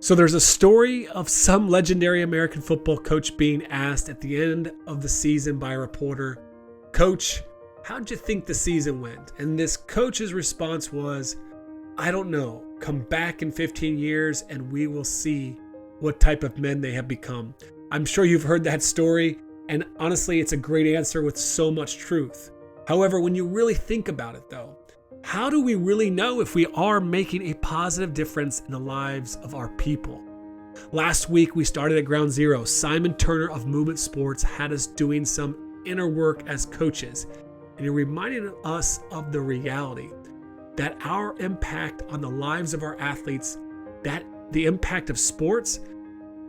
So there's a story of some legendary American football coach being asked at the end of the season by a reporter, "Coach, how'd you think the season went?" And this coach's response was, "I don't know. Come back in 15 years and we will see what type of men they have become." I'm sure you've heard that story, and honestly, it's a great answer with so much truth. However, when you really think about it though, how do we really know if we are making a positive difference in the lives of our people? Last week, we started at ground zero. Simon Turner of Movement Sports had us doing some inner work as coaches, and he reminded us of the reality that our impact on the lives of our athletes, that the impact of sports,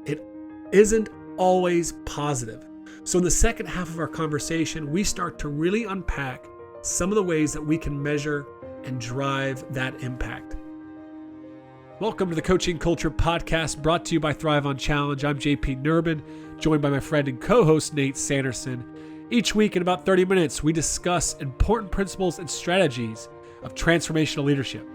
it isn't always positive. So in the second half of our conversation, we start to really unpack some of the ways that we can measure and drive that impact. Welcome to the Coaching Culture Podcast, brought to you by Thrive on Challenge. I'm JP Nurbin, joined by my friend and co-host Nate Sanderson. Each week in about 30 minutes, we discuss important principles and strategies of transformational leadership.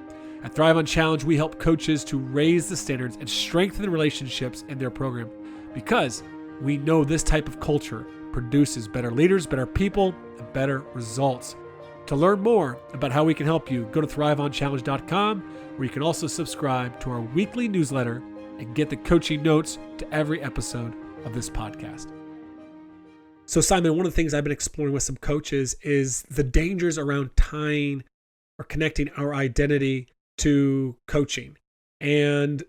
At Thrive on Challenge, we help coaches to raise the standards and strengthen the relationships in their program, because we know this type of culture produces better leaders, better people, and better results. To learn more about how we can help you, go to thriveonchallenge.com, where you can also subscribe to our weekly newsletter and get the coaching notes to every episode of this podcast. So Simon, one of the things I've been exploring with some coaches is the dangers around tying or connecting our identity to coaching. And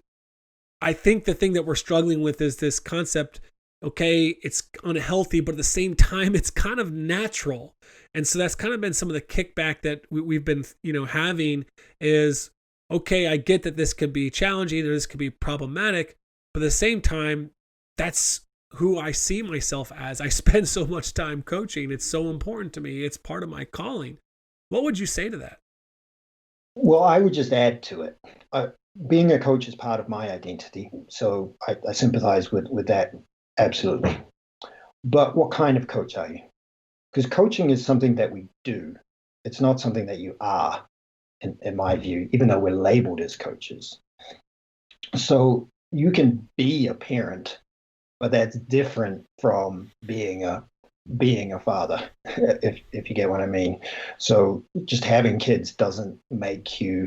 I think the thing that we're struggling with is this concept, okay, it's unhealthy, but at the same time, it's kind of natural. And so that's kind of been some of the kickback that we've been, having is, okay, I get that this could be challenging or this could be problematic, but at the same time, that's who I see myself as. I spend so much time coaching. It's so important to me. It's part of my calling. What would you say to that? Well, I would just add to it. Being a coach is part of my identity. So I sympathize with that. Absolutely. But what kind of coach are you? Because coaching is something that we do. It's not something that you are, in my view, even though we're labeled as coaches. So you can be a parent, but that's different from being a father, if you get what I mean. So just having kids doesn't make you,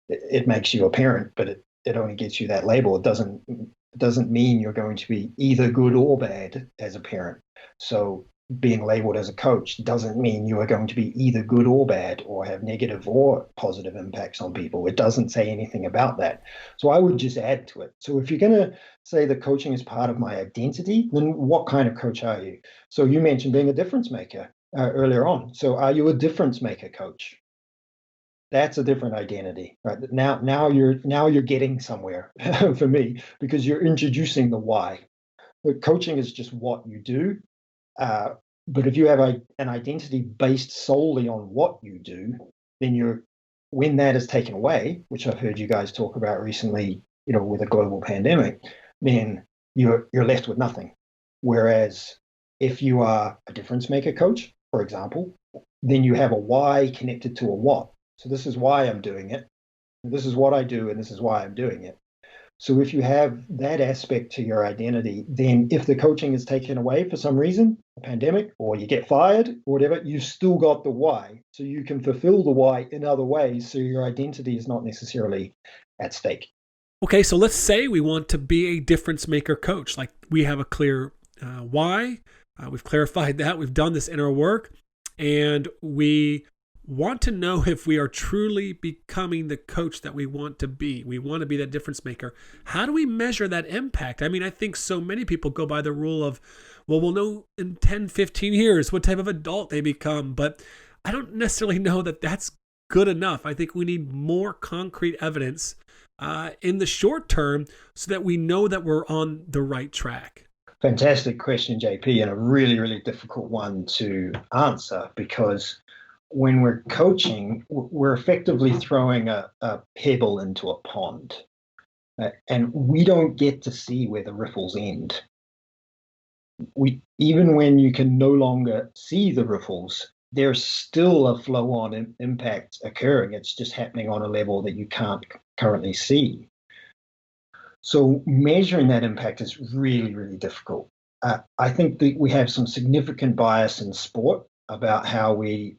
it makes you a parent, but it only gets you that label. It doesn't mean you're going to be either good or bad as a parent. So being labeled as a coach doesn't mean you are going to be either good or bad or have negative or positive impacts on people. It doesn't say anything about that. So I would just add to it. So if you're going to say that coaching is part of my identity, then what kind of coach are you? So you mentioned being a difference maker earlier on. So are you a difference maker coach? That's a different identity, right? Now you're getting somewhere for me, because you're introducing the why. But coaching is just what you do. But if you have an identity based solely on what you do, then when that is taken away, which I've heard you guys talk about recently, with a global pandemic, then you're left with nothing. Whereas if you are a difference maker coach, for example, then you have a why connected to a what. So this is why I'm doing it. This is what I do, and this is why I'm doing it. So if you have that aspect to your identity, then if the coaching is taken away for some reason, a pandemic, or you get fired or whatever, you've still got the why. So you can fulfill the why in other ways. So your identity is not necessarily at stake. Okay, so let's say we want to be a difference maker coach. Like we have a clear why. We've clarified that. We've done this inner work, and we want to know if we are truly becoming the coach that we want to be. We want to be that difference maker. How do we measure that impact? I mean, I think so many people go by the rule of, well, we'll know in 10, 15 years what type of adult they become. But I don't necessarily know that that's good enough. I think we need more concrete evidence in the short term so that we know that we're on the right track. Fantastic question, JP, and a really, really difficult one to answer, because when we're coaching, we're effectively throwing a pebble into a pond, and we don't get to see where the ripples end. Even when you can no longer see the ripples, there's still a flow-on impact occurring. It's just happening on a level that you can't currently see. So measuring that impact is really, really difficult. I think that we have some significant bias in sport about how we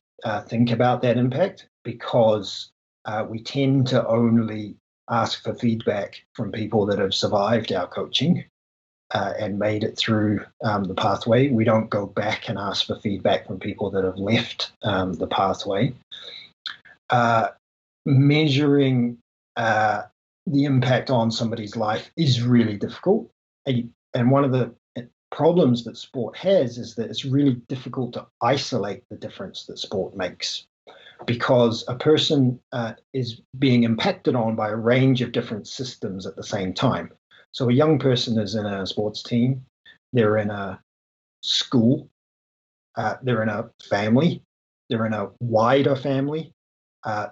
think about that impact because we tend to only ask for feedback from people that have survived our coaching and made it through the pathway. We don't go back and ask for feedback from people that have left the pathway. Measuring the impact on somebody's life is really difficult. And one of the problems that sport has is that it's really difficult to isolate the difference that sport makes because a person is being impacted on by a range of different systems at the same time. So a young person is in a sports team, they're in a school, they're in a family, they're in a wider family,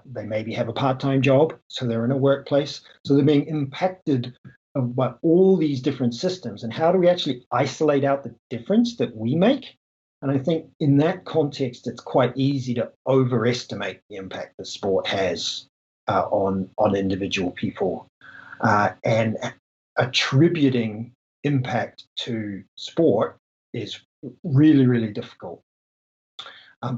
they maybe have a part-time job, so they're in a workplace. So they're being impacted by all these different systems. And how do we actually isolate out the difference that we make? And I think in that context, it's quite easy to overestimate the impact that sport has on individual people. And attributing impact to sport is really, really difficult.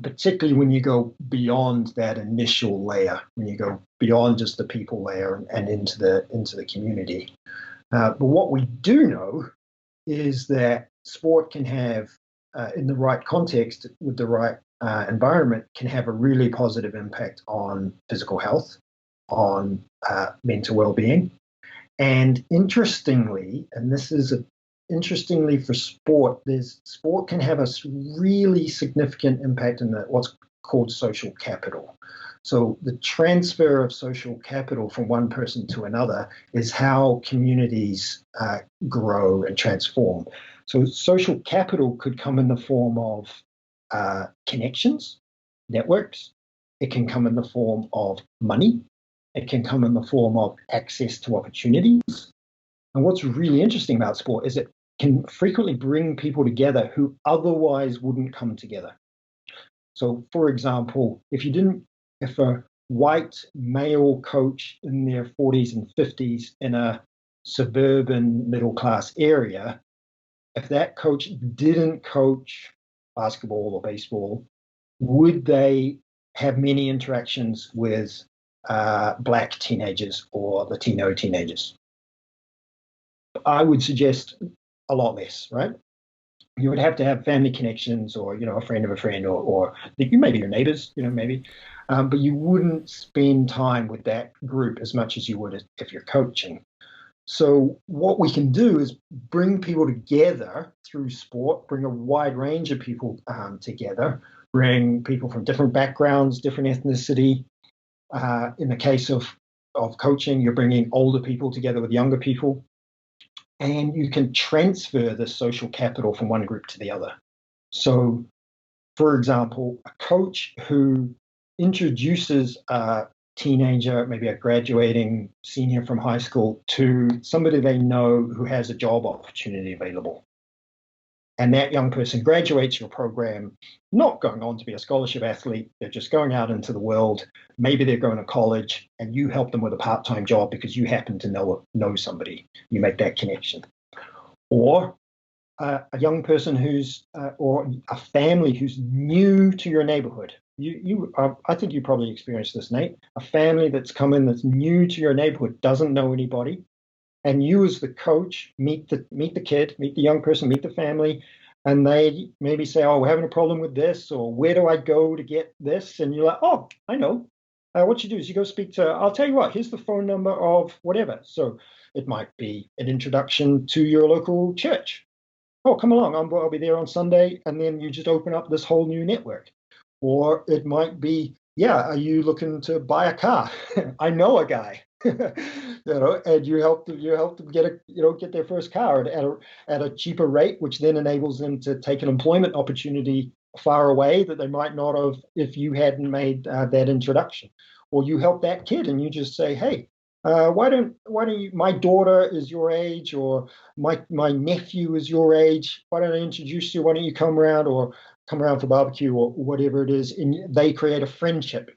Particularly when you go beyond that initial layer, when you go beyond just the people layer and into the community. But what we do know is that sport can have, in the right context, with the right environment, can have a really positive impact on physical health, on mental well-being. And interestingly, and this is interestingly for sport, sport can have a really significant impact in what's called social capital. So the transfer of social capital from one person to another is how communities grow and transform. So social capital could come in the form of connections, networks. It can come in the form of money. It can come in the form of access to opportunities. And what's really interesting about sport is it can frequently bring people together who otherwise wouldn't come together. So, for example, if a white male coach in their 40s and 50s in a suburban middle class area, if that coach didn't coach basketball or baseball, would they have many interactions with Black teenagers or Latino teenagers? I would suggest a lot less, right? You would have to have family connections or, a friend of a friend or you maybe your neighbors, maybe, but you wouldn't spend time with that group as much as you would if you're coaching. So what we can do is bring people together through sport, bring a wide range of people together, bring people from different backgrounds, different ethnicity. In the case of coaching, you're bringing older people together with younger people. And you can transfer the social capital from one group to the other. So, for example, a coach who introduces a teenager, maybe a graduating senior from high school, to somebody they know who has a job opportunity available. And that young person graduates your program, not going on to be a scholarship athlete. They're just going out into the world. Maybe they're going to college and you help them with a part-time job because you happen to know somebody. You make that connection. Or a young person or a family who's new to your neighborhood. I think you probably experienced this, Nate. A family that's come in that's new to your neighborhood, doesn't know anybody. And you as the coach meet the kid, meet the young person, meet the family, and they maybe say, oh, we're having a problem with this, or where do I go to get this? And you're like, oh, I know. What you do is you go speak to, I'll tell you what, here's the phone number of whatever. So it might be an introduction to your local church. Oh, come along, I'll be there on Sunday. And then you just open up this whole new network. Or it might be, yeah, are you looking to buy a car? I know a guy. And you help them get their first car at a cheaper rate, which then enables them to take an employment opportunity far away that they might not have if you hadn't made that introduction. Or you help that kid and you just say, hey, why don't you? My daughter is your age, or my nephew is your age. Why don't I introduce you? Why don't you come around for barbecue or whatever it is? And they create a friendship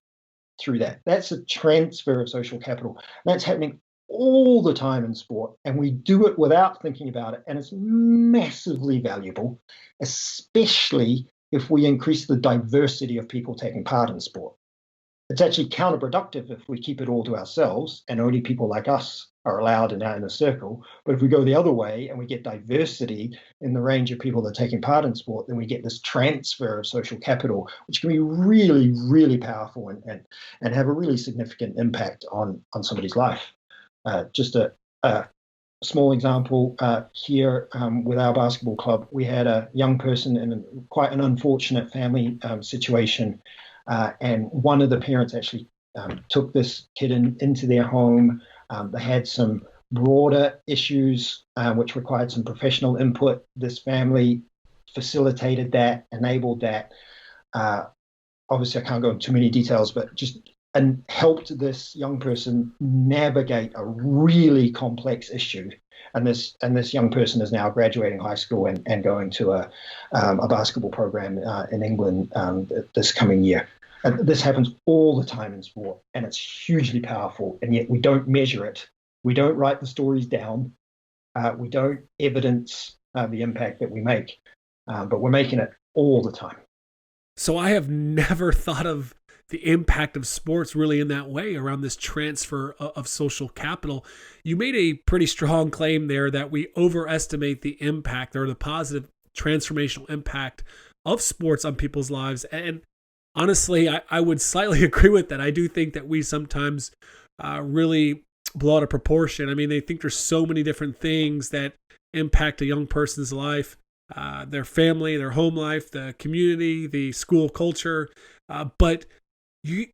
through that. That's a transfer of social capital. That's happening all the time in sport, and we do it without thinking about it. And it's massively valuable, especially if we increase the diversity of people taking part in sport. It's actually counterproductive if we keep it all to ourselves and only people like us are allowed in a circle. But if we go the other way and we get diversity in the range of people that are taking part in sport, then we get this transfer of social capital, which can be really, really powerful and have a really significant impact on somebody's life. Just a small example here with our basketball club, we had a young person in quite an unfortunate family situation. And one of the parents actually took this kid into their home. They had some broader issues which required some professional input. This family facilitated that, enabled that. Obviously, I can't go into too many details, but just and helped this young person navigate a really complex issue. And this young person is now graduating high school and going to a basketball program in England this coming year. And this happens all the time in sport, and it's hugely powerful. And yet we don't measure it. We don't write the stories down. We don't evidence the impact that we make, but we're making it all the time. So I have never thought of the impact of sports really in that way around this transfer of social capital. You made a pretty strong claim there that we overestimate the impact or the positive transformational impact of sports on people's lives. And honestly, I would slightly agree with that. I do think that we sometimes really blow out of proportion. I mean, they think there's so many different things that impact a young person's life, their family, their home life, the community, the school culture. But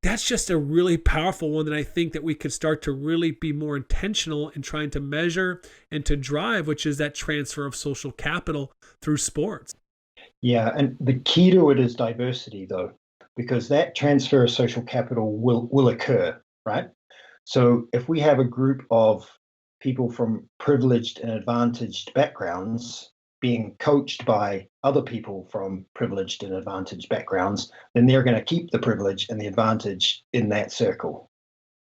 that's just a really powerful one that I think that we could start to really be more intentional in trying to measure and to drive, which is that transfer of social capital through sports. Yeah, and the key to it is diversity, though, because that transfer of social capital will occur, right? So if we have a group of people from privileged and advantaged backgrounds being coached by other people from privileged and advantaged backgrounds, then they're going to keep the privilege and the advantage in that circle.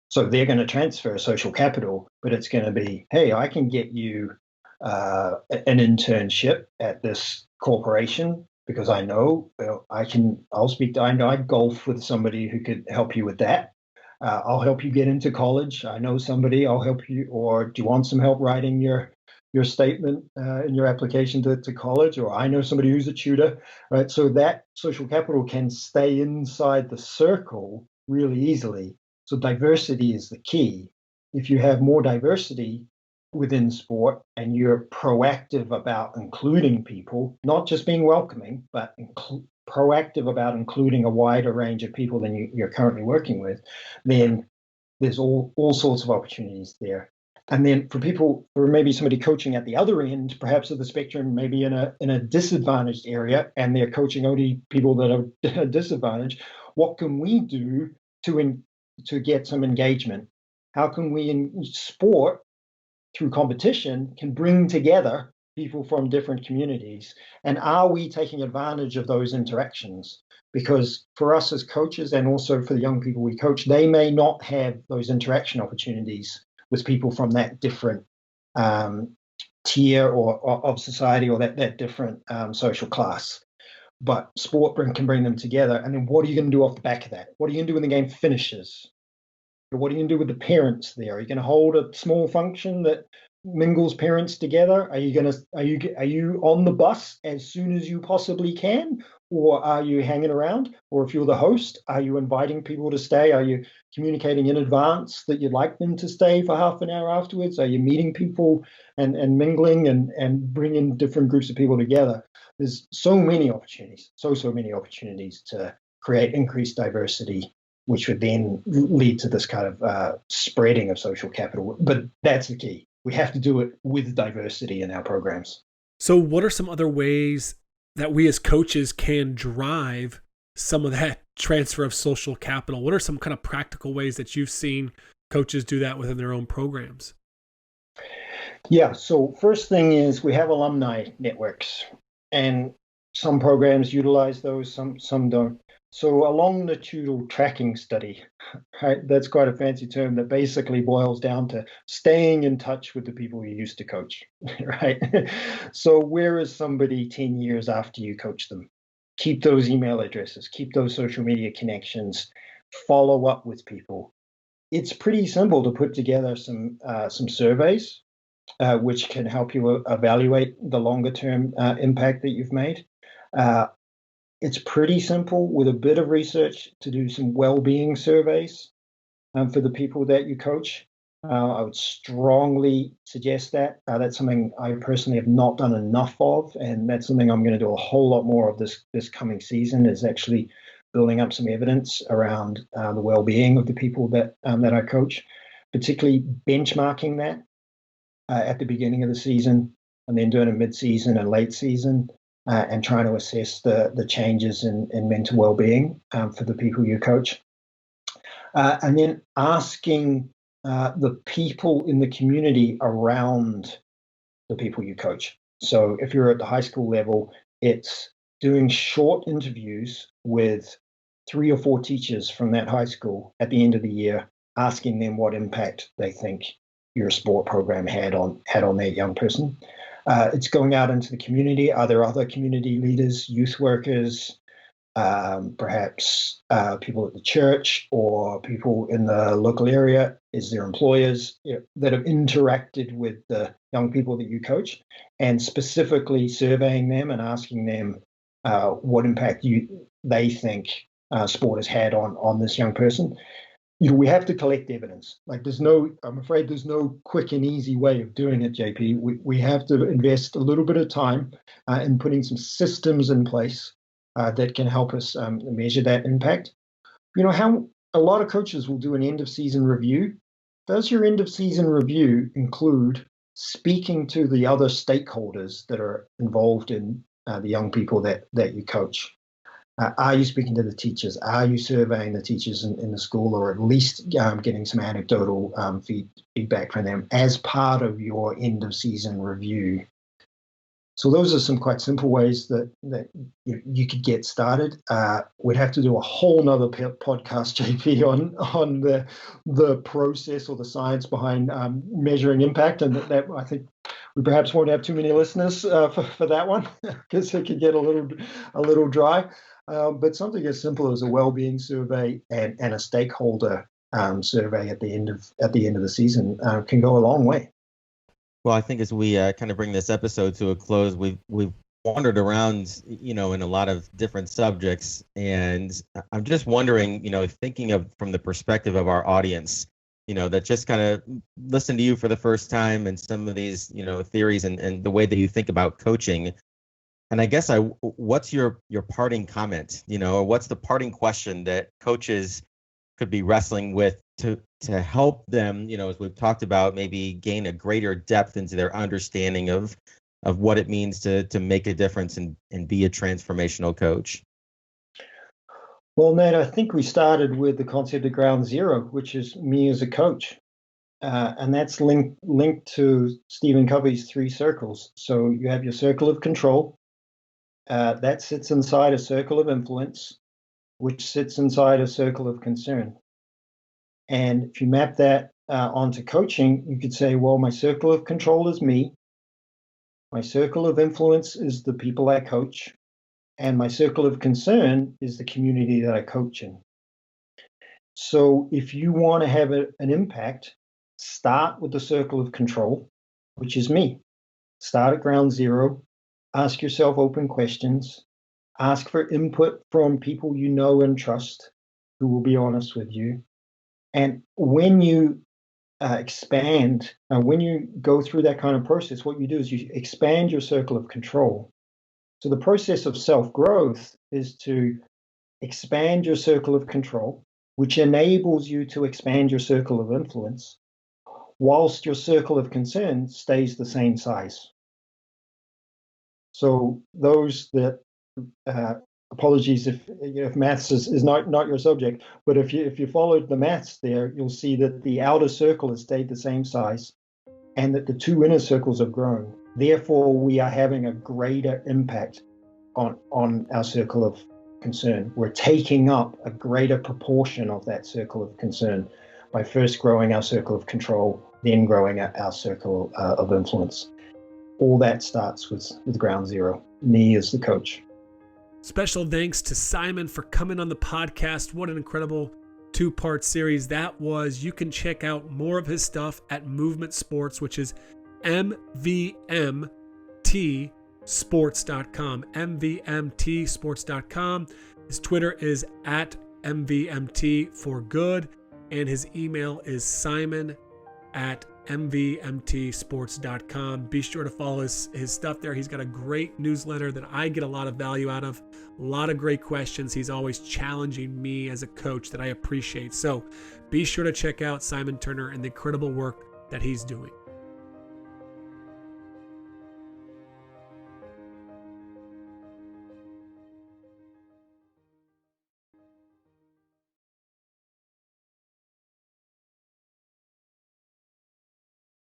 So they're going to transfer social capital, but it's going to be, hey, I can get you an internship at this corporation because I know I know I golf with somebody who could help you with that. I'll help you get into college. I know somebody, I'll help you. Or do you want some help writing your statement in your application to college? Or I know somebody who's a tutor, right? So that social capital can stay inside the circle really easily. So diversity is the key. If you have more diversity within sport and you're proactive about including people, not just being welcoming, but proactive about including a wider range of people than you're currently working with, then there's all sorts of opportunities there. And then for maybe somebody coaching at the other end, perhaps of the spectrum, maybe in a disadvantaged area, and they're coaching only people that are disadvantaged, what can we do to get some engagement? How can we in sport through competition can bring together people from different communities? And are we taking advantage of those interactions? Because for us as coaches and also for the young people we coach, they may not have those interaction opportunities with people from that different tier or of society or that different social class. But sport can bring them together. And then what are you going to do off the back of that? What are you going to do when the game finishes? What are you going to do with the parents there? Are you going to hold a small function that mingles parents together? Are you on the bus as soon as you possibly can, or are you hanging around? Or if you're the host, are you inviting people to stay? Are you communicating in advance that you'd like them to stay for half an hour afterwards? Are you meeting people and mingling and bringing different groups of people together? There's so many opportunities to create increased diversity, which would then lead to this kind of spreading of social capital. But that's the key. We have to do it with diversity in our programs. So what are some other ways that we as coaches can drive some of that transfer of social capital? What are some kind of practical ways that you've seen coaches do that within their own programs? Yeah, so first thing is we have alumni networks, and some programs utilize those, some don't. So a longitudinal tracking study, right? That's quite a fancy term that basically boils down to staying in touch with the people you used to coach, right? So where is somebody 10 years after you coach them? Keep those email addresses, keep those social media connections, follow up with people. It's pretty simple to put together some surveys, which can help you evaluate the longer term impact that you've made. Uh, it's pretty simple with a bit of research to do some well-being surveys for the people that you coach. I would strongly suggest that. That's something I personally have not done enough of, and that's something I'm going to do a whole lot more of this coming season. Is actually building up some evidence around the well-being of the people that I coach, particularly benchmarking that at the beginning of the season, and then doing a mid-season and late season, and trying to assess the changes in mental well-being for the people you coach. And then asking the people in the community around the people you coach. So if you're at the high school level, it's doing short interviews with 3 or 4 teachers from that high school at the end of the year, asking them what impact they think your sport program had on that young person. It's going out into the community. Are there other community leaders, youth workers, perhaps people at the church or people in the local area? Is there employers that have interacted with the young people that you coach, and specifically surveying them and asking them what impact they think sport has had on this young person? We have to collect evidence. Like I'm afraid there's no quick and easy way of doing it, JP. We have to invest a little bit of time in putting some systems in place that can help us measure that impact. How a lot of coaches will do an end of season review. Does your end of season review include speaking to the other stakeholders that are involved in the young people that you coach? Are you speaking to the teachers? Are you surveying the teachers in the school, or at least getting some anecdotal feedback from them as part of your end of season review? So those are some quite simple ways that you could get started. We'd have to do a whole nother podcast, JP, on the process or the science behind measuring impact, and that I think we perhaps won't have too many listeners for that one because it could get a little dry. But something as simple as a well-being survey and a stakeholder survey at the end of the season can go a long way. Well, I think as we kind of bring this episode to a close, we've wandered around, in a lot of different subjects, and I'm just wondering, thinking of from the perspective of our audience, that just kind of listen to you for the first time and some of these, theories and the way that you think about coaching. And I guess what's your parting comment, or what's the parting question that coaches could be wrestling with to help them, as we've talked about, maybe gain a greater depth into their understanding of what it means to make a difference and be a transformational coach? Well, Nate, I think we started with the concept of ground zero, which is me as a coach. And that's linked to Stephen Covey's 3 circles. So you have your circle of control. That sits inside a circle of influence, which sits inside a circle of concern. And if you map that onto coaching, you could say, well, my circle of control is me. My circle of influence is the people I coach. And my circle of concern is the community that I coach in. So if you want to have an impact, start with the circle of control, which is me. Start at ground zero. Ask yourself open questions. Ask for input from people you know and trust who will be honest with you. And when you expand, when you go through that kind of process, what you do is you expand your circle of control. So the process of self-growth is to expand your circle of control, which enables you to expand your circle of influence, whilst your circle of concern stays the same size. So those that apologies if maths is not your subject, but if you followed the maths there, you'll see that the outer circle has stayed the same size and that the 2 inner circles have grown. Therefore, we are having a greater impact on our circle concern. We're taking up a greater proportion of that circle of concern by first growing our circle of control, then growing our circle of influence. All that starts with ground zero, me as the coach. Special thanks to Simon for coming on the podcast. What an incredible 2-part series that was. You can check out more of his stuff at Movement Sports, which is MVMTsports.com. MVMTsports.com. His Twitter is at MVMT4good, and his email is simon@mvmtsports.com. Be sure to follow his stuff there. He's got a great newsletter that I get a lot of value out of. A lot of great questions. He's always challenging me as a coach that I appreciate. So be sure to check out Simon Turner and the incredible work that he's doing.